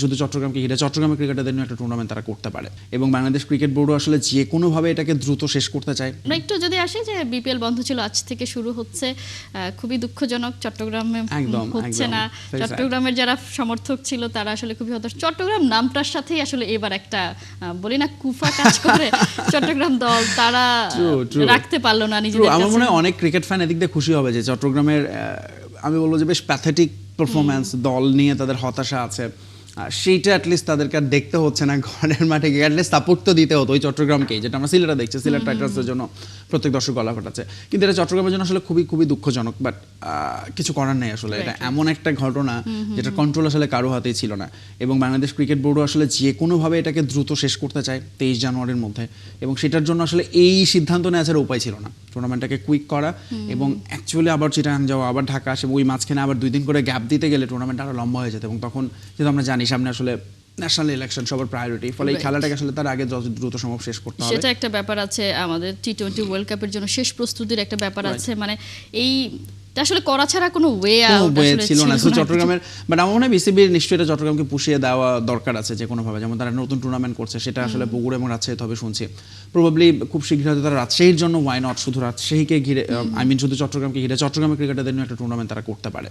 শুধু চট্টগ্রামকে ঘিরে চট্টগ্রামের ক্রিকেটারদের নিয়ে একটা টুর্নামেন্ট তারা করতে পারে এবং বাংলাদেশ ক্রিকেট বোর্ডও আসলে যে কোনোভাবে এটাকে দ্রুত শেষ করতে চায়। আমরা একটু যদি আসি যে বিপিএল বন্ধ ছিল, আজ থেকে শুরু হচ্ছে, খুবই দুঃখজনক। চট্টগ্রামে হচ্ছে না, চট্টগ্রামের যারা সমর্থক ছিল তারা আসলে খুবই হতাশ। চট্টগ্রাম নামটার সাথেই আসলে এবার একটা বলি না কুফা কাজ করে চট্টগ্রাম দল তারা রাখতে পারলো না নিজেদের। আমার মনে হয় অনেক ক্রিকেট ফ্যান এদিক দিয়ে খুশি হবে যে চট্টগ্রামের আমি বলবো যে বেশ প্যাথেটিক পারফরম্যান্স, দল নিয়ে তাদের হতাশা আছে, সেইটা অ্যাটলিস্ট তাদেরকে আর দেখতে হচ্ছে না ঘরের মাঠে গিয়ে। অ্যাটলিস্ট সাপোর্ট তো দিতে হতো ওই চট্টগ্রামকেই, যেটা আমরা সিলেটে দেখছি, সিলেট টাইটার্সের জন্য প্রত্যেক দর্শক গলা ফাটাচ্ছে। কিন্তু এটা চট্টগ্রামের জন্য আসলে খুবই খুবই দুঃখজনক, বাট কিছু করার নেই আসলে। এটা এমন একটা ঘটনা যেটা কন্ট্রোল আসলে কারো হাতেই ছিল না এবং বাংলাদেশ ক্রিকেট বোর্ডও আসলে যে কোনোভাবে এটাকে দ্রুত শেষ করতে চায় 23 জানুয়ারির মধ্যে, এবং সেটার জন্য আসলে এই সিদ্ধান্ত নেওয়া ছাড়া উপায় ছিল না। টুর্নামেন্টটাকে কুইক করা এবং অ্যাকচুয়ালি আবার চিটাগাং যাওয়া, আবার ঢাকা আসে, ওই মাঝখানে আবার 2 দিন করে গ্যাপ দিতে গেলে টুর্নামেন্ট আরও লম্বা হয়ে যেত এবং তখন যেহেতু আমরা জানি সামনে আসলে ন্যাশনাল ইলেকশন সবার প্রায়োরিটি, ফলে এই খেলাটাকে আসলে তার আগে যত দ্রুত সম্ভব শেষ করতে হবে। সেটা একটা ব্যাপার আছে, আমাদের টি-20 ওয়ার্ল্ড কাপের জন্য শেষ প্রস্তুতির একটা ব্যাপার আছে, মানে এই আসলে করা ছাড়া কোনো ওয়ে ছিল না চট্টগ্রামের। বাট আমার মনে হয় বিসিবির নিশ্চয়ই এটা চট্টগ্রামকে পুষিয়ে দেওয়া দরকার আছে যে কোনোভাবে, যেমন তারা নতুন টুর্নামেন্ট করছে, সেটা আসলে বগুড়া এবং রাজশাহীতে হবে শুনছি। প্রবাবলি খুব শীঘ্রই হয়তো তারা রাজশাহীর জন্য ওয়াই নট শুধু রাজশাহীকে ঘিরে, শুধু চট্টগ্রামকে ঘিরে চট্টগ্রামের ক্রিকেটারদের নিয়ে একটা টুর্নামেন্ট তারা করতে পারে।